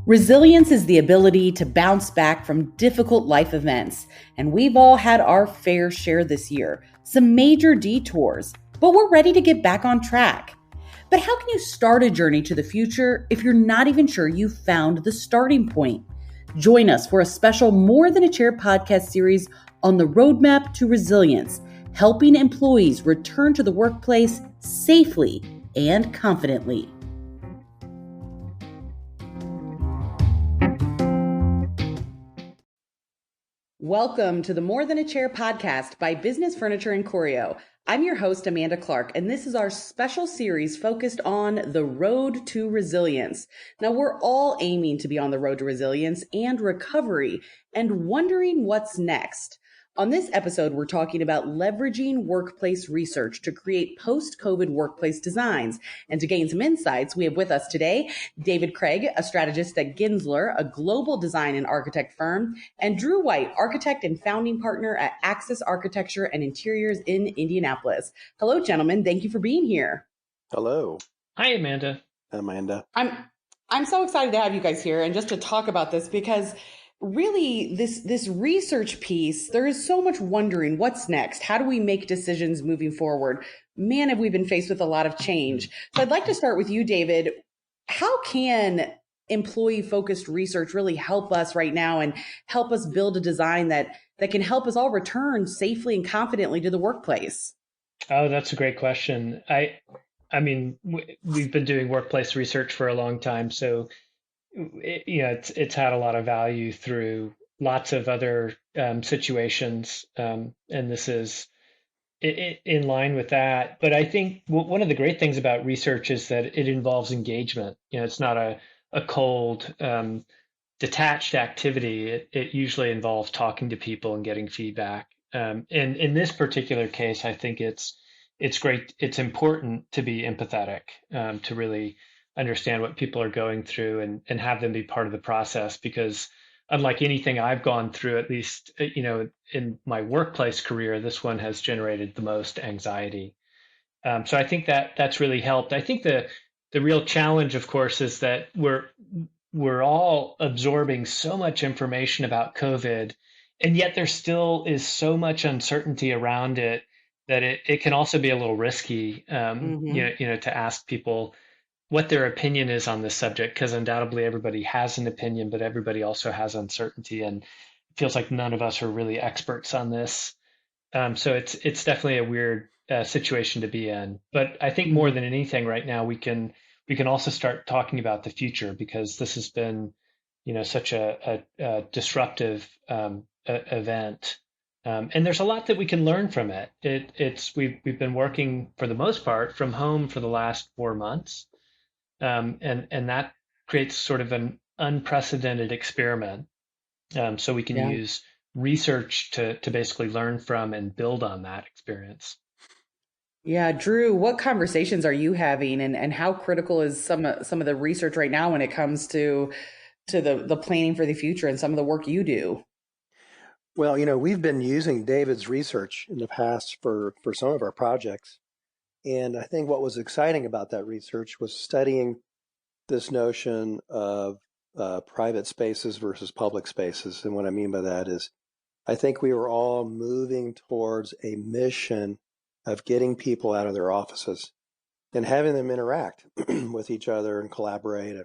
Resilience is the ability to bounce back from difficult life events, and we've all had our fair share this year, some major detours, but we're ready to get back on track. But how can you start a journey to the future if you're not even sure you've found the starting point? Join us for a special More Than a Chair podcast series on the roadmap to resilience, helping employees return to the workplace safely and confidently. Welcome to the More Than a Chair podcast by Business Furniture and Choreo. I'm your host, Amanda Clark, and this is our special series focused on the road to resilience. Now, we're all aiming to be on the road to resilience and recovery and wondering what's next. On this episode, we're talking about leveraging workplace research to create post-COVID workplace designs. And to gain some insights, we have with us today David Craig, a strategist at Gensler, a global design and architect firm, and Drew White, architect and founding partner at Axis Architecture and Interiors in Indianapolis. Hello, gentlemen. Thank you for being here. Hello. Hi, Amanda. Amanda. I'm so excited to have you guys here and just to talk about this because really, this research piece, there is so much wondering what's next. How do we make decisions moving forward? Man, have we been faced with a lot of change. So I'd like to start with you, David. How can employee-focused research really help us right now and help us build a design that can help us all return safely and confidently to the workplace? Oh, that's a great question. I mean, we've been doing workplace research for a long time, so it's had a lot of value through lots of other situations, and this is in line with that. But I think one of the great things about research is that it involves engagement. It's not a cold, detached activity. It usually involves talking to people and getting feedback. And in this particular case, I think it's great. It's important to be empathetic, to really understand what people are going through and have them be part of the process, because unlike anything I've gone through, at least, in my workplace career, this one has generated the most anxiety. So I think that's really helped. I think the real challenge, of course, is that we're all absorbing so much information about COVID, and yet there still is so much uncertainty around it that it can also be a little risky, to ask people what their opinion is on this subject, because undoubtedly everybody has an opinion, but everybody also has uncertainty, and it feels like none of us are really experts on this. So it's definitely a weird situation to be in. But I think more than anything right now, we can also start talking about the future, because this has been, such a disruptive event. And there's a lot that we can learn from it. We've been working for the most part from home for the last 4 months. And that creates sort of an unprecedented experiment. So we can use research to basically learn from and build on that experience. Yeah, Drew, what conversations are you having, and how critical is some of the research right now when it comes to the planning for the future and some of the work you do? Well, we've been using David's research in the past for some of our projects. And I think what was exciting about that research was studying this notion of private spaces versus public spaces. And what I mean by that is, I think we were all moving towards a mission of getting people out of their offices and having them interact with each other and collaborate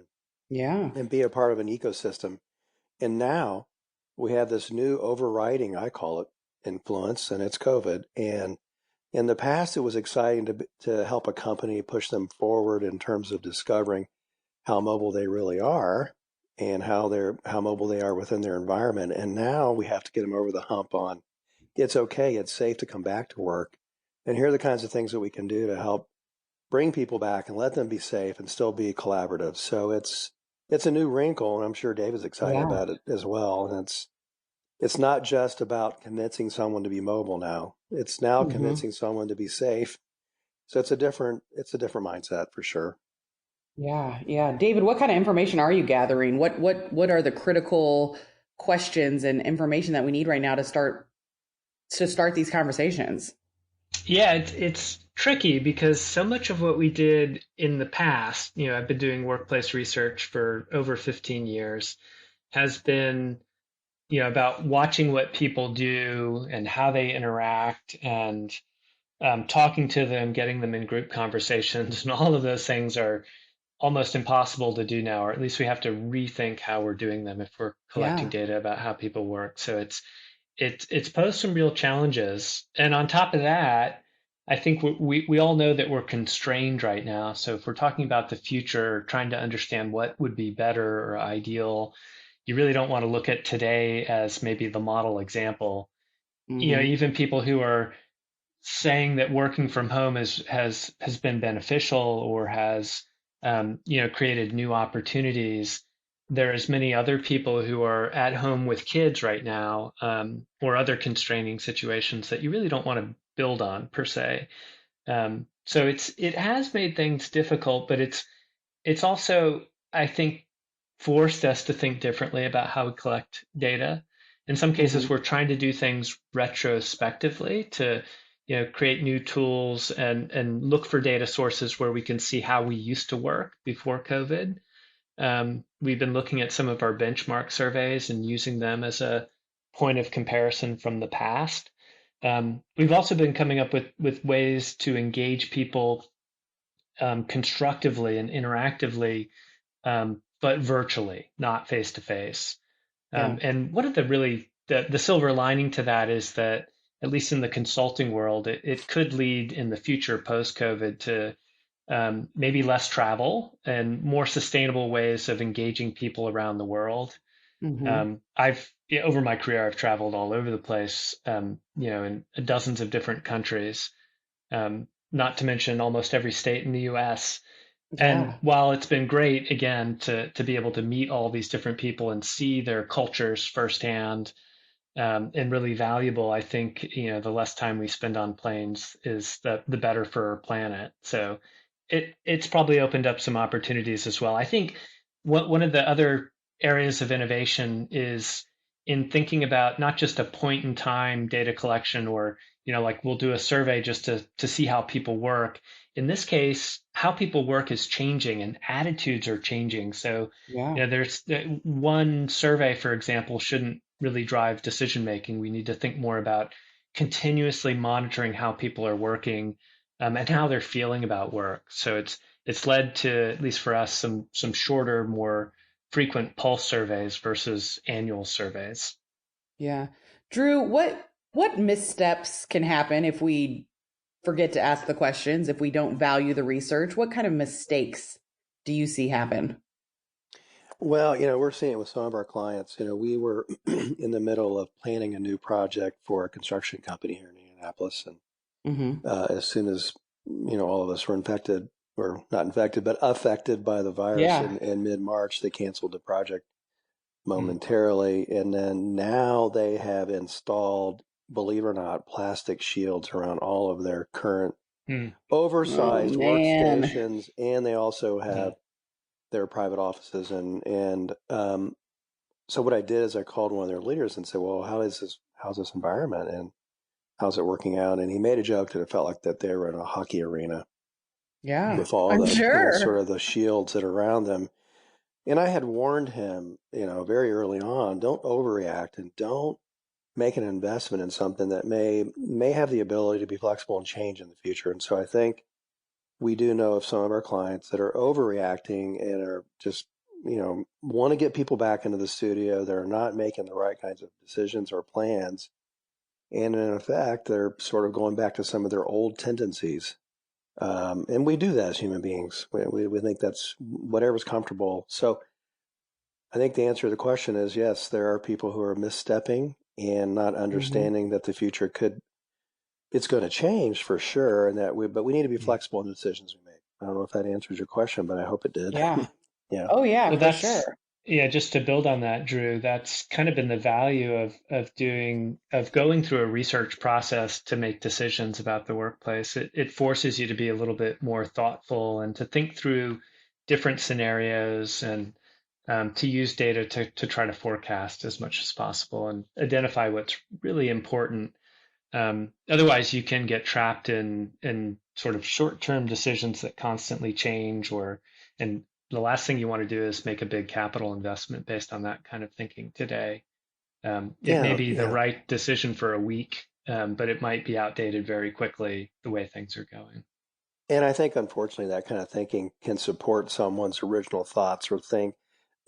and be a part of an ecosystem. And now we have this new overriding, I call it, influence, and it's COVID. And in the past, it was exciting to help a company push them forward in terms of discovering how mobile they really are and how mobile they are within their environment. And now we have to get them over the hump on it's okay, it's safe to come back to work. And here are the kinds of things that we can do to help bring people back and let them be safe and still be collaborative. So it's a new wrinkle, and I'm sure Dave is excited about it as well. And it's not just about convincing someone to be mobile now. It's now convincing someone to be safe. So it's a different mindset for sure. Yeah. David, what kind of information are you gathering? What are the critical questions and information that we need right now to start these conversations? Yeah, it's tricky because so much of what we did in the past, I've been doing workplace research for over 15 years, has been, about watching what people do and how they interact and talking to them, getting them in group conversations, and all of those things are almost impossible to do now, or at least we have to rethink how we're doing them if we're collecting Yeah. data about how people work. So it's posed some real challenges. And on top of that, I think we all know that we're constrained right now. So if we're talking about the future, trying to understand what would be better or ideal, you really don't want to look at today as maybe the model example. Hmm. Even people who are saying that working from home has been beneficial or has created new opportunities. There's many other people who are at home with kids right now, or other constraining situations that you really don't want to build on per se. So it has made things difficult, but it's also, I think, forced us to think differently about how we collect data. In some cases, Hmm. we're trying to do things retrospectively to, create new tools and look for data sources where we can see how we used to work before COVID. We've been looking at some of our benchmark surveys and using them as a point of comparison from the past. We've also been coming up with ways to engage people constructively and interactively, but virtually, not face to face. Yeah. And one of the silver lining to that is that, at least in the consulting world, it could lead in the future post COVID to maybe less travel and more sustainable ways of engaging people around the world. Hmm. Over my career, I've traveled all over the place, in dozens of different countries, not to mention almost every state in the US. And Yeah. while it's been great, again, to be able to meet all these different people and see their cultures firsthand, and really valuable, I think, the less time we spend on planes is the better for our planet. So it's probably opened up some opportunities as well. I think one of the other areas of innovation is in thinking about not just a point in time data collection, or like we'll do a survey just to see how people work. In this case, how people work is changing and attitudes are changing. So Yeah. there's one survey, for example, shouldn't really drive decision making. We need to think more about continuously monitoring how people are working, and how they're feeling about work. So it's led to, at least for us, some shorter, more frequent pulse surveys versus annual surveys. Yeah. Drew, what missteps can happen if we forget to ask the questions, if we don't value the research? What kind of mistakes do you see happen? Well, we're seeing it with some of our clients. We were in the middle of planning a new project for a construction company here in Indianapolis, and Hmm. as soon as all of us were infected, or not infected, but affected by the virus Yeah. in mid-March, they canceled the project Mm, momentarily, and then now they have installed, believe it or not, plastic shields around all of their current mm, Oh oversized man. workstations, and they also mm, have their private offices. And so what I did is I called one of their leaders and said, "Well, how's this environment, and how's it working out?" And he made a joke that it felt like that they were in a hockey arena Yeah, with all I'm the sort sure. of the shields that are around them. And I had warned him, very early on, don't overreact and don't make an investment in something that may have the ability to be flexible and change in the future. And so I think we do know of some of our clients that are overreacting and are just, want to get people back into the studio. They're not making the right kinds of decisions or plans. And in effect, they're sort of going back to some of their old tendencies. And we do that as human beings. We think that's whatever's comfortable. So I think the answer to the question is yes, there are people who are misstepping and not Hmm. understanding that the future it's going to change for sure. But we need to be mm. flexible in the decisions we make. I don't know if that answers your question, but I hope it did. Yeah. Yeah. Oh yeah, Well, for sure. yeah, just to build on that, Drew, that's kind of been the value of going through a research process to make decisions about the workplace. It forces you to be a little bit more thoughtful and to think through different scenarios, and to use data to try to forecast as much as possible and identify what's really important. Otherwise, you can get trapped in sort of short-term decisions that constantly change, and the last thing you want to do is make a big capital investment based on that kind of thinking today. It may Yeah, be the yeah. right decision for a week, but it might be outdated very quickly the way things are going. And I think, unfortunately, that kind of thinking can support someone's original thoughts or think,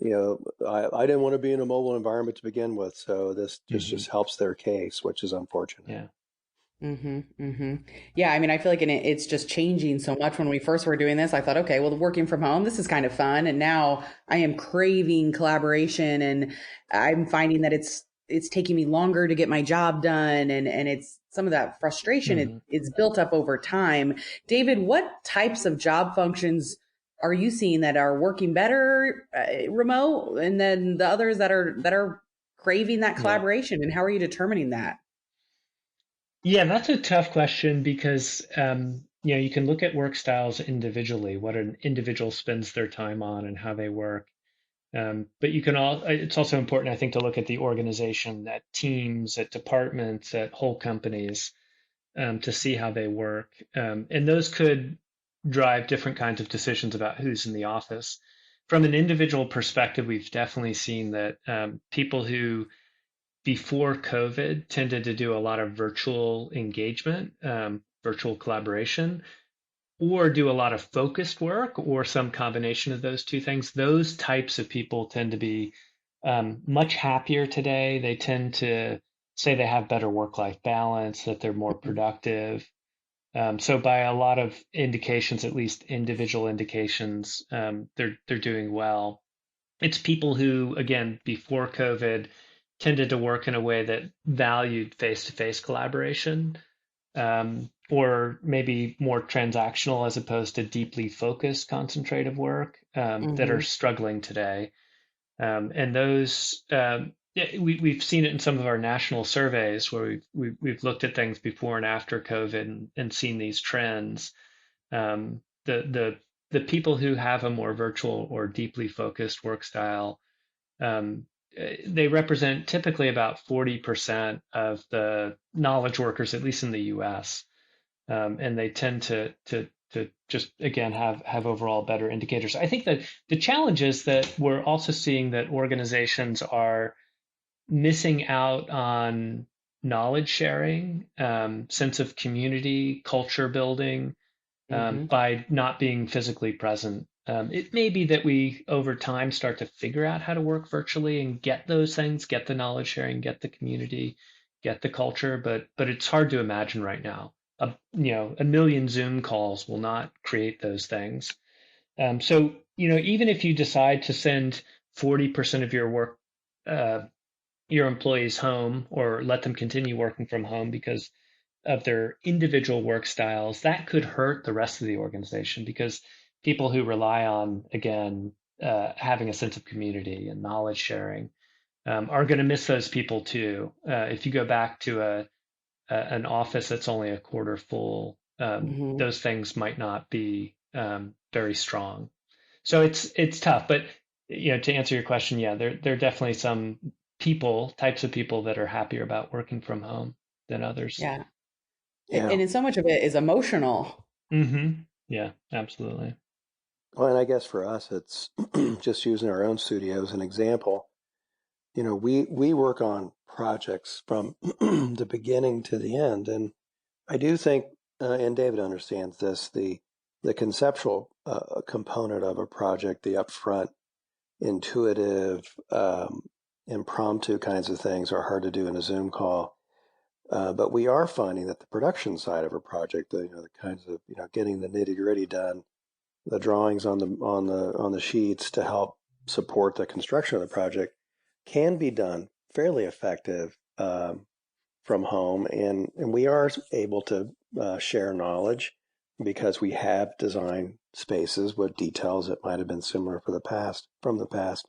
I didn't want to be in a mobile environment to begin with, so this just Hmm. helps their case, which is unfortunate. Yeah. Mm-hmm, mm-hmm. Yeah, I mean, I feel like it's just changing so much. When we first were doing this, I thought, okay, well, working from home, this is kind of fun. And now I am craving collaboration, and I'm finding that it's taking me longer to get my job done, and it's some of that frustration. Hmm. It's built up over time. David, what types of job functions are you seeing that are working better remote, and then the others that are craving that Yeah. collaboration? And how are you determining that? Yeah, that's a tough question because you can look at work styles individually, what an individual spends their time on and how they work. But it's also important, I think, to look at the organization, at teams, at departments, at whole companies, to see how they work. And those could drive different kinds of decisions about who's in the office. From an individual perspective, we've definitely seen that people who before COVID tended to do a lot of virtual engagement, virtual collaboration, or do a lot of focused work, or some combination of those two things. Those types of people tend to be much happier today. They tend to say they have better work-life balance, that they're more productive. So by a lot of indications, at least individual indications, they're doing well. It's people who, again, before COVID, tended to work in a way that valued face-to-face collaboration, or maybe more transactional as opposed to deeply focused, concentrative work, that are Mm-hmm. struggling today. And those, yeah, we've seen it in some of our national surveys where we've looked at things before and after COVID, and seen these trends. The people who have a more virtual or deeply focused work style, um, they represent typically about 40% of the knowledge workers, at least in the US. And they tend to just, again, have overall better indicators. I think that the challenge is that we're also seeing that organizations are missing out on knowledge sharing, sense of community, culture building, Mm-hmm. by not being physically present. It may be that we, over time, start to figure out how to work virtually and get those things, get the knowledge sharing, get the community, get the culture, but it's hard to imagine right now. A million Zoom calls will not create those things. So, even if you decide to send 40% of your work, uh, your employees home, or let them continue working from home because of their individual work styles, that could hurt the rest of the organization, because people who rely on, again, having a sense of community and knowledge sharing, are going to miss those people too. If you go back to an office that's only a quarter full, Mm-hmm. those things might not be very strong. So it's tough, but to answer your question, yeah, there are definitely some types of people that are happier about working from home than others. Yeah. Yeah. And then so much of it is emotional. Hmm. Yeah, absolutely. Well, and I guess for us, it's just using our own studio as an example. We work on projects from the beginning to the end, and I do think, and David understands this, the conceptual component of a project, the upfront, intuitive, impromptu kinds of things are hard to do in a Zoom call. But we are finding that the production side of a project, the kinds of getting the nitty gritty done, the drawings on the sheets to help support the construction of the project, can be done fairly effective from home, and we are able to share knowledge because we have designed spaces with details that might have been similar from the past.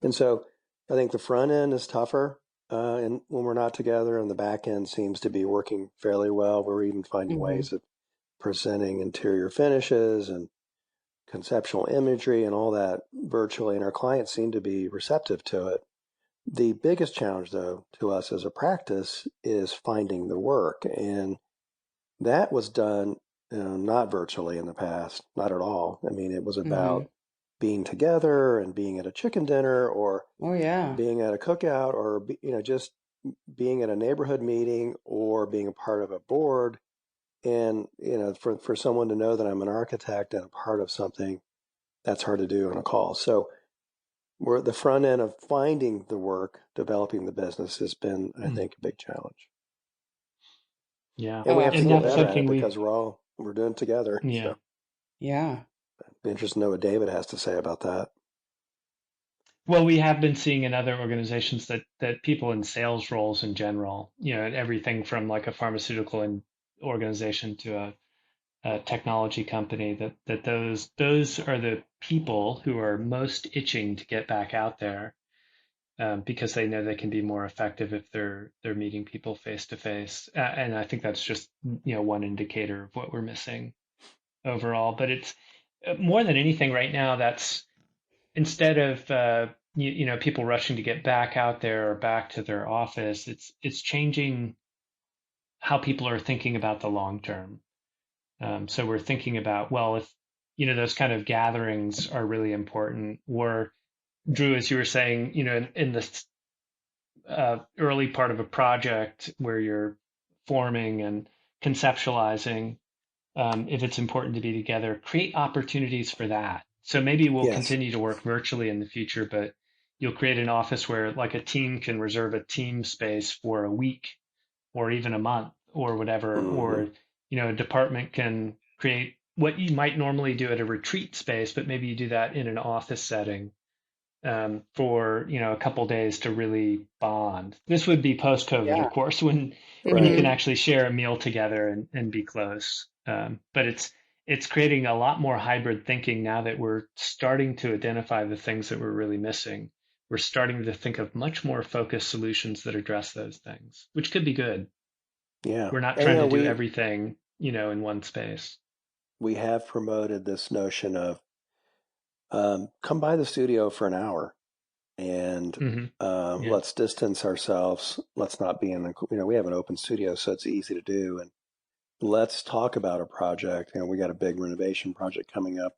And so I think the front end is tougher, and when we're not together, and the back end seems to be working fairly well. We're even finding Mm-hmm. ways of presenting interior finishes and conceptual imagery and all that virtually, and our clients seem to be receptive to it. The biggest challenge, though, to us as a practice is finding the work. And that was done not virtually in the past, not at all. I mean, it was Mm-hmm. about being together and being at a chicken dinner or Oh, yeah. being at a cookout or, just being at a neighborhood meeting or being a part of a board. And, for someone to know that I'm an architect and a part of something, that's hard to do on a call. So we're at the front end of finding the work, developing the business has been, I Mm. think, a big challenge. Yeah. And Oh, we have to And get that's better at absolutely. it something because we're doing it together. yeah. So Yeah. be interested to know what David has to say about that. Well, we have been seeing in other organizations that people in sales roles in general, everything from like a pharmaceutical organization to a technology company, that those are the people who are most itching to get back out there, because they know they can be more effective if they're meeting people face to face. And I think that's just one indicator of what we're missing overall. But it's more than anything right now. That's instead of people rushing to get back out there or back to their office. It's changing how people are thinking about the long term. So we're thinking about, well, if those kind of gatherings are really important, or Drew, as you were saying, in the early part of a project where you're forming and conceptualizing, if it's important to be together, create opportunities for that. So maybe we'll Yes. continue to work virtually in the future, but you'll create an office where like a team can reserve a team space for a week or even a month or whatever, Hmm. or a department can create what you might normally do at a retreat space, but maybe you do that in an office setting, for a couple days to really bond. This would be post COVID, Yeah. of course, when you can Right. Mm-hmm. actually share a meal together and be close. But it's creating a lot more hybrid thinking now that we're starting to identify the things that we're really missing. We're starting to think of much more focused solutions that address those things, which could be good. Yeah. We're not And trying to do we everything, in one space. we have promoted this notion of come by the studio for an hour and Hmm. Yeah. let's distance ourselves. Let's not be in the we have an open studio, so it's easy to do. And let's talk about a project. We got a big renovation project coming up.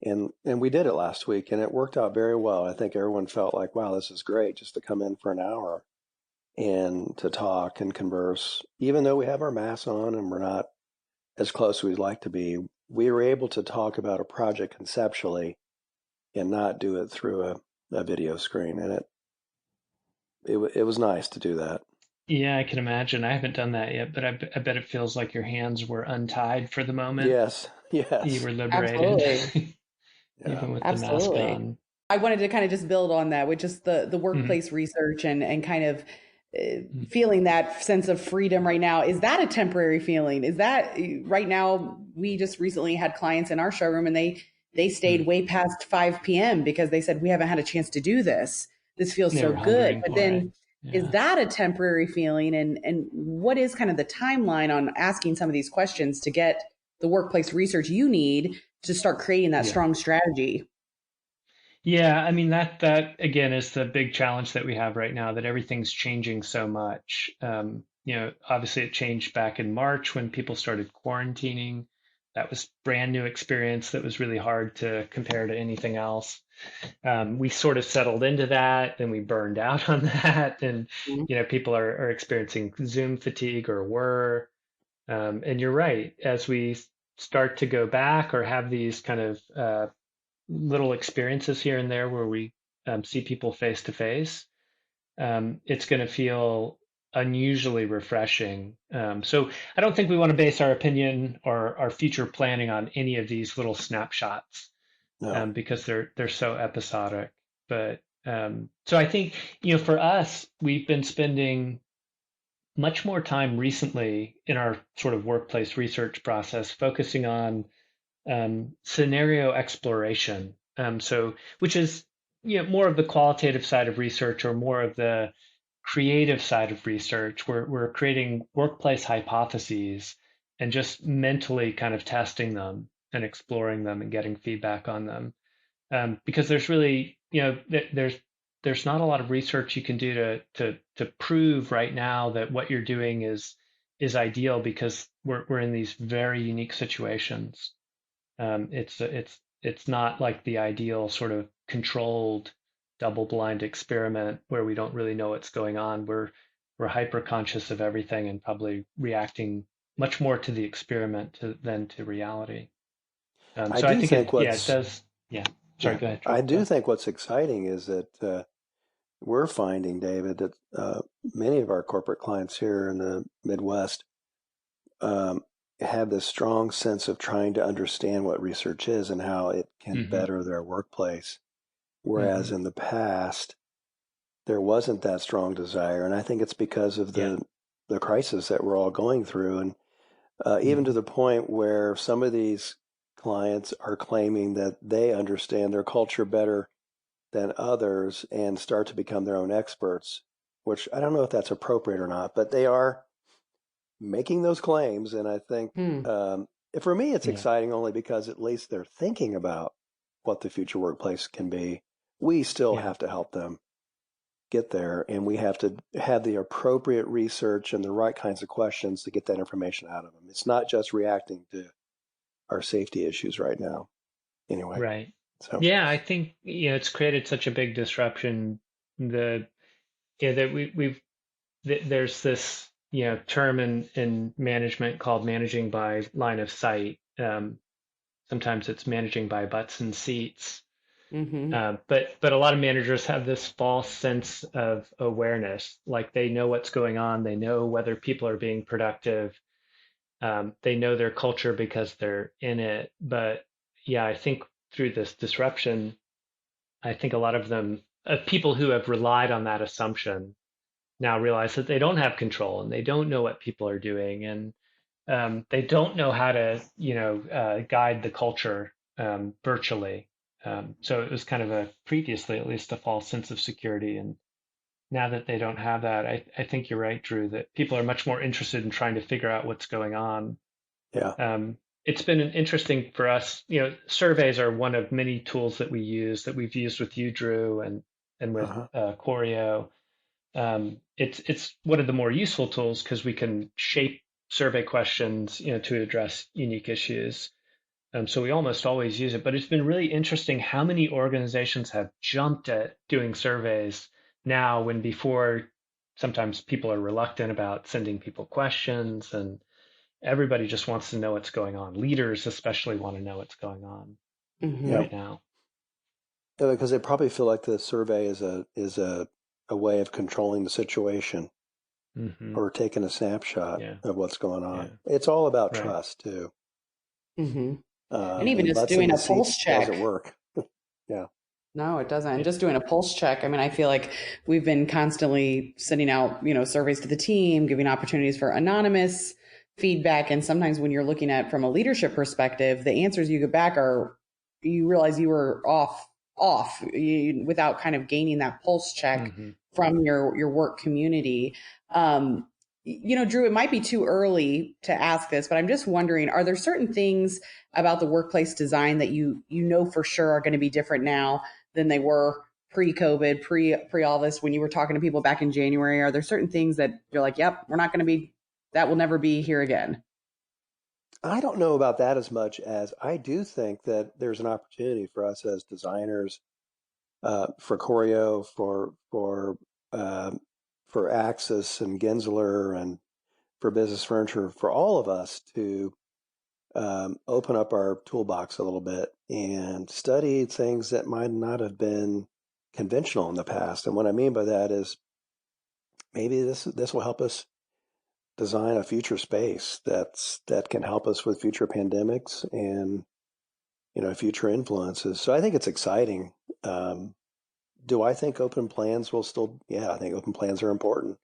And we did it last week and it worked out very well. I think everyone felt like, wow, this is great just to come in for an hour and to talk and converse. Even though we have our masks on and we're not as close as we'd like to be, we were able to talk about a project conceptually and not do it through a video screen. And it was nice to do that. Yeah, I can imagine. I haven't done that yet, but I bet it feels like your hands were untied for the moment. Yes, You yes, were liberated, Absolutely. yeah, even with the mask Absolutely. on. I wanted to kind of just build on that with just the Mhm. workplace research and kind of Mhm. feeling that sense of freedom right now. Is that a temporary feeling? Is that right now? We just recently had clients in our showroom and they stayed Mhm. way past 5 p.m. because they said we haven't had a chance to do this. This feels They so were good. hungering But for it. then is Yeah. that a temporary feeling? And what is kind of the timeline on asking some of these questions to get the workplace research you need to start creating that Yeah. strong strategy? Yeah, I mean that again is the big challenge that we have right now, that everything's changing so much. Obviously it changed back in March when people started quarantining. That was brand new experience that was really hard to compare to anything else. We sort of settled into that, then we burned out on that, and people are experiencing Zoom fatigue or were. And you're right, as we start to go back or have these kind of little experiences here and there where we see people face to face, it's going to feel unusually refreshing. So I don't think we want to base our opinion or our future planning on any of these little snapshots, no, because they're so episodic. But so I think for us, we've been spending much more time recently in our sort of workplace research process focusing on scenario exploration. So, which is more of the qualitative side of research or more of the creative side of research. We're creating workplace hypotheses and just mentally kind of testing them and exploring them and getting feedback on them. Because there's really, there's there's not a lot of research you can do to prove right now that what you're doing is ideal because we're in these very unique situations. It's not like the ideal sort of controlled double-blind experiment where we don't really know what's going on. We're hyper conscious of everything and probably reacting much more to the experiment than to reality. I So I do think think it what's does. Yeah. Sorry, yeah, go ahead, I Drew. Go do ahead. think what's exciting is that we're finding, David, that many of our corporate clients here in the Midwest um, have this strong sense of trying to understand what research is and how it can Hmm. better their workplace. Whereas Hmm. in the past, there wasn't that strong desire, and I think it's because of Yeah. the crisis that we're all going through, and even to Hmm. the point where some of these clients are claiming that they understand their culture better than others and start to become their own experts, which I don't know if that's appropriate or not, but they are making those claims. And I think Hmm. for me, it's Yeah. exciting only because at least they're thinking about what the future workplace can be. We still Yeah. have to help them get there, and we have to have the appropriate research and the right kinds of questions to get that information out of them. It's not just reacting to our safety issues right now. Anyway, Right. so Yeah, I think it's created such a big disruption. The yeah that there's this term in management called managing by line of sight. Sometimes it's managing by butts and seats. Mm-hmm. But a lot of managers have this false sense of awareness, like they know what's going on, they know whether people are being productive, they know their culture because they're in it. But yeah, I think through this disruption, I think a lot of them, people who have relied on that assumption, now realize that they don't have control and they don't know what people are doing, and they don't know how to, guide the culture virtually. So it was kind of previously at least a false sense of security. And now that they don't have that, I think you're right, Drew, that people are much more interested in trying to figure out what's going on. yeah, It's been interesting for us. Surveys are one of many tools that we use that we've used with you, Drew, and with uh-huh. Choreo. It's one of the more useful tools because we can shape survey questions, to address unique issues. So we almost always use it, but it's been really interesting how many organizations have jumped at doing surveys now when before sometimes people are reluctant about sending people questions, and everybody just wants to know what's going on. Leaders especially want to know what's going on Yeah, Mm-hmm. right now. because they probably feel like the survey is a way of controlling the situation Hmm. or taking a snapshot Yeah, of what's going yeah, on. It's all about right. trust too, Mm-hmm. And even and just butts in doing the a seats pulse doesn't check. work. Yeah, No, it doesn't. And Yeah. just doing a pulse check. I mean, I feel like we've been constantly sending out, surveys to the team, giving opportunities for anonymous feedback. And sometimes when you're looking at from a leadership perspective, the answers you get back are, you realize you were without kind of gaining that pulse check Hmm. from your work community. Um, Drew, it might be too early to ask this, but I'm just wondering, are there certain things about the workplace design that you know for sure are going to be different now than they were pre-COVID, pre all this? When you were talking to people back in January, are there certain things that you're like, yep, we're not going to be, that will never be here again? I don't know about that as much as I do think that there's an opportunity for us as designers, for Choreo, uh, for Axis and Gensler, and for business furniture, for all of us to open up our toolbox a little bit and study things that might not have been conventional in the past. And what I mean by that is maybe this will help us design a future space that can help us with future pandemics and future influences. So I think it's exciting. Um, do I think open plans will still? Yeah, I think open plans are important.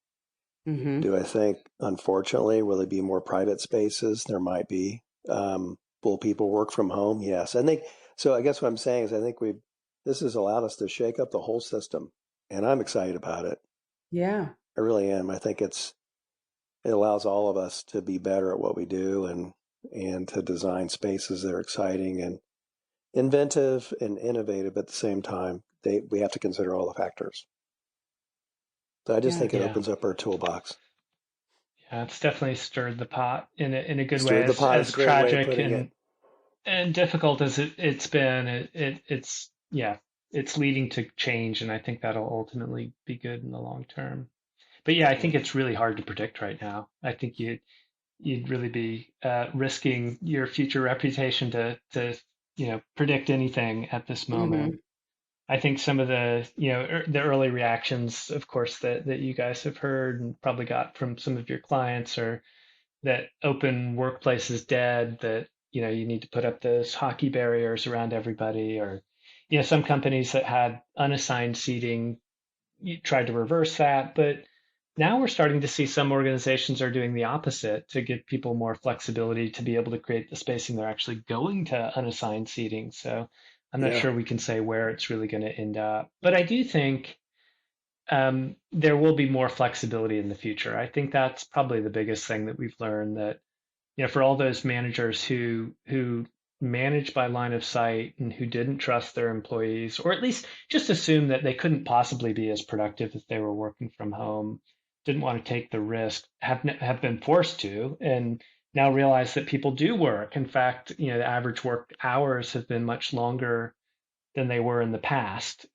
Mm-hmm. Do I think, unfortunately, will there be more private spaces? There might be. Will people work from home? Yes. I think so. I guess what I'm saying is I think this has allowed us to shake up the whole system, and I'm excited about it. Yeah. I really am. I think it allows all of us to be better at what we do and to design spaces that are exciting inventive and innovative at the same time. We have to consider all the factors. So I just think it Yeah. opens up our toolbox. Yeah, it's definitely stirred the pot in a good way. Stirred the pot is As a great way of tragic putting it. and difficult as it's been, it's leading to change, and I think that'll ultimately be good in the long term. But yeah, I think it's really hard to predict right now. I think you'd really be risking your future reputation to predict anything at this moment. Hmm. I think some of the the early reactions, of course, that you guys have heard and probably got from some of your clients are that open workplace is dead, that you need to put up those hockey barriers around everybody, or some companies that had unassigned seating tried to reverse that. But now we're starting to see some organizations are doing the opposite to give people more flexibility to be able to create the spacing they're actually going to unassigned seating. So I'm not Yeah. sure we can say where it's really going to end up, but I do think there will be more flexibility in the future. I think that's probably the biggest thing that we've learned, that for all those managers who manage by line of sight and who didn't trust their employees, or at least just assumed that they couldn't possibly be as productive if they were working from home, didn't want to take the risk, have been forced to, and now realize that people do work. In fact, the average work hours have been much longer than they were in the past.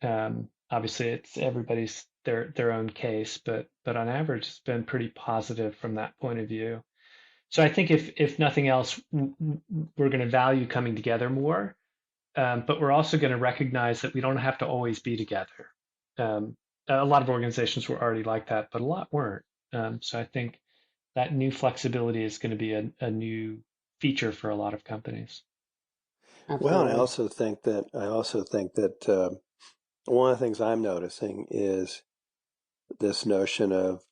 Obviously, it's everybody's their own case, but on average, it's been pretty positive from that point of view. So I think if nothing else, we're going to value coming together more, but we're also going to recognize that we don't have to always be together. A lot of organizations were already like that, but a lot weren't. So I think that new flexibility is going to be a new feature for a lot of companies. Well, and Absolutely. I also think that one of the things I'm noticing is this notion of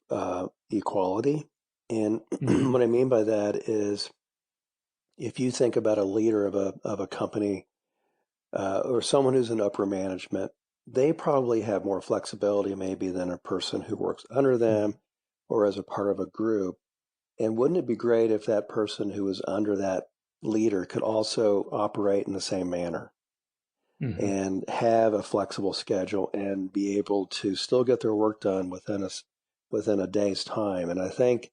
equality. And Hmm. what I mean by that is, if you think about a leader of a company or someone who's in upper management, they probably have more flexibility maybe than a person who works under them or as a part of a group. And wouldn't it be great if that person who was under that leader could also operate in the same manner Hmm. and have a flexible schedule and be able to still get their work done within a day's time? And I think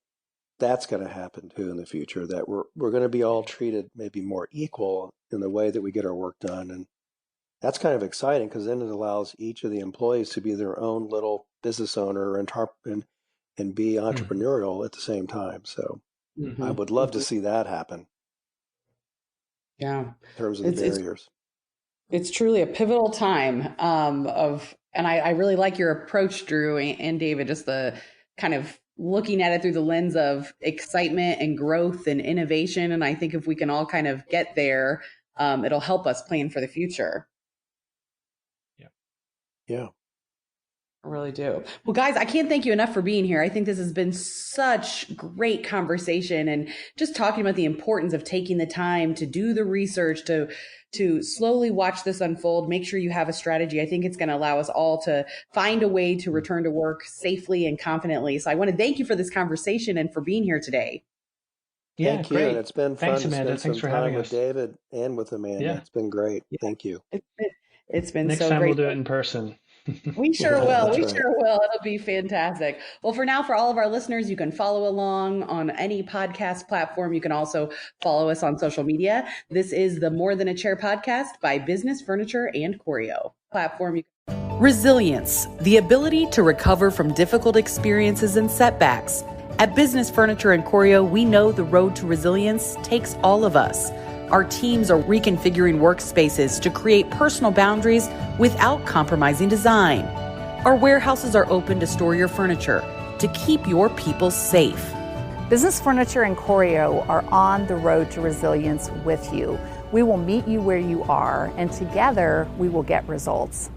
that's going to happen too in the future, that we're going to be all treated maybe more equal in the way that we get our work done. And that's kind of exciting, because then it allows each of the employees to be their own little business owner and be Hmm. entrepreneurial at the same time. So I Hmm. would love to see that happen Yeah. in terms of the It's barriers. it's truly a pivotal time and I really like your approach, Drew and David, just the kind of looking at it through the lens of excitement and growth and innovation. And I think if we can all kind of get there, it'll help us plan for the future. Yeah. Yeah. I really do. Well, guys, I can't thank you enough for being here. I think this has been such great conversation, and just talking about the importance of taking the time to do the research, to slowly watch this unfold, make sure you have a strategy. I think it's going to allow us all to find a way to return to work safely and confidently. So I want to thank you for this conversation and for being here today. Yeah, Thank you. And great. it's been Thanks, fun to Amanda. spend Thanks some for time having with us. David and with Amanda. Yeah. It's been great. Yeah, Thank you. it's been Next so time we'll great. do it in person. We sure Yeah, will. that's We right. sure will. It'll be fantastic. Well, for now, for all of our listeners, you can follow along on any podcast platform. You can also follow us on social media. This is the More Than a Chair podcast by Business Furniture and Choreo platform. Resilience, the ability to recover from difficult experiences and setbacks. At Business Furniture and Choreo, we know the road to resilience takes all of us. Our teams are reconfiguring workspaces to create personal boundaries without compromising design. Our warehouses are open to store your furniture, to keep your people safe. Business Furniture and Choreo are on the road to resilience with you. We will meet you where you are, and together we will get results.